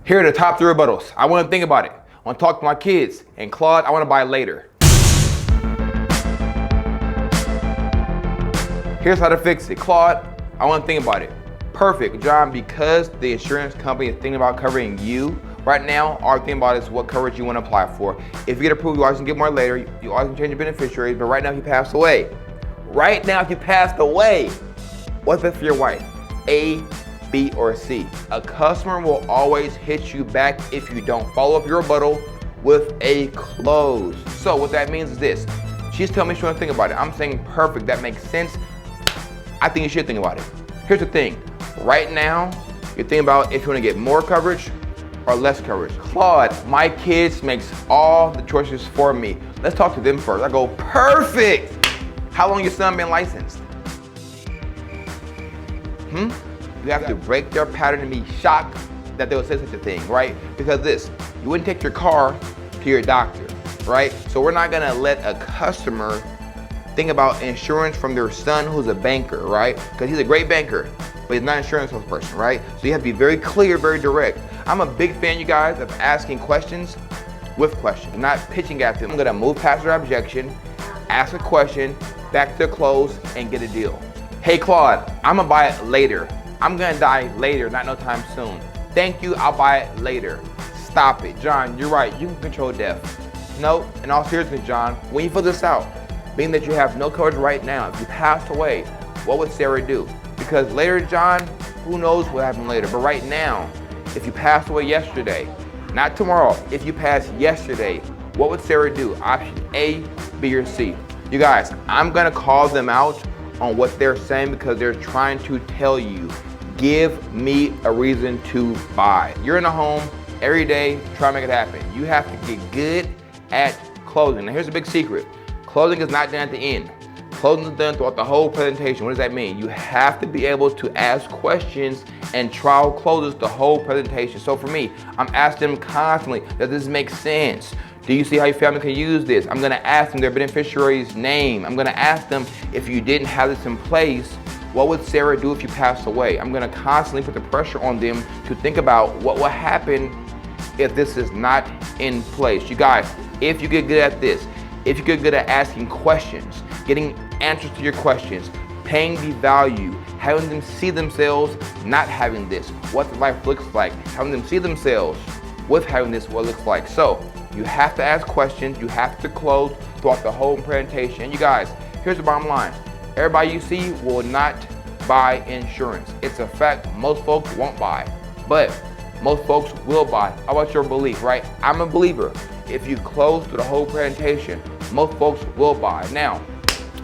Here are the top 3 rebuttals. I want to think about it. I want to talk to my kids. And Claude, I want to buy later. Here's how to fix it. Claude, I want to think about it. Perfect, John, because the insurance company is thinking about covering you right now, all thing about is what coverage you want to apply for. If you get approved, you always can get more later. You always can change your beneficiaries, but right now if you passed away, what's best for your wife? A, B, or C? A customer will always hit you back if you don't follow up your rebuttal with a close. So what that means is this. She's telling me she wants to think about it. I'm saying perfect, that makes sense. I think you should think about it. Here's the thing. Right now, you're thinking about if you want to get more coverage or less coverage. Claude, my kids makes all the choices for me. Let's talk to them first. I go, perfect. How long your son been licensed? You have to break their pattern and be shocked that they would say such a thing, right? Because you wouldn't take your car to your doctor, right? So we're not gonna let a customer think about insurance from their son who's a banker, right? Because he's a great banker, but he's not an insurance salesperson, right? So you have to be very clear, very direct. I'm a big fan, you guys, of asking questions with questions, not pitching at them. I'm gonna move past their objection, ask a question, back to the close, and get a deal. Hey Claude, I'm gonna buy it later. I'm gonna die later, not no time soon. Thank you, I'll buy it later. Stop it. John, you're right, you can control death. No, in all seriousness, John, when you fill this out, being that you have no coverage right now, if you passed away, what would Sarah do? Because later, John, who knows what happened later, but right now, if you passed away yesterday, not tomorrow, if you passed yesterday, what would Sarah do? Option A, B, or C? You guys, I'm gonna call them out on what they're saying because they're trying to tell you, give me a reason to buy. You're in a home every day, try to make it happen. You have to get good at closing. Now here's a big secret. Closing is not done at the end. Closing is done throughout the whole presentation. What does that mean? You have to be able to ask questions and trial closes the whole presentation. So for me, I'm asking them constantly, does this make sense? Do you see how your family can use this? I'm gonna ask them their beneficiary's name. I'm gonna ask them, if you didn't have this in place, what would Sarah do if you passed away? I'm gonna constantly put the pressure on them to think about what will happen if this is not in place. You guys, if you get good at this, if you get good at asking questions, getting answers to your questions, paying the value, having them see themselves not having this, what the life looks like, having them see themselves with having this, what it looks like. So you have to ask questions, you have to close throughout the whole presentation. And you guys, here's the bottom line. Everybody you see will not buy insurance. It's a fact, most folks won't buy, but most folks will buy. How about your belief, right? I'm a believer. If you close through the whole presentation, most folks will buy. Now,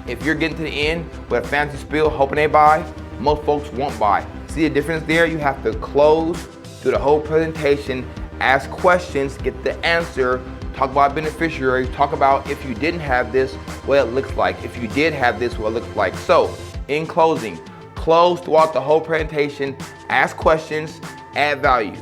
if you're getting to the end with a fancy spiel hoping they buy, most folks won't buy. See the difference there? You have to close through the whole presentation, ask questions, get the answer, talk about beneficiaries, talk about if you didn't have this, what it looks like. If you did have this, what it looks like. So, in closing, close throughout the whole presentation, ask questions, add value.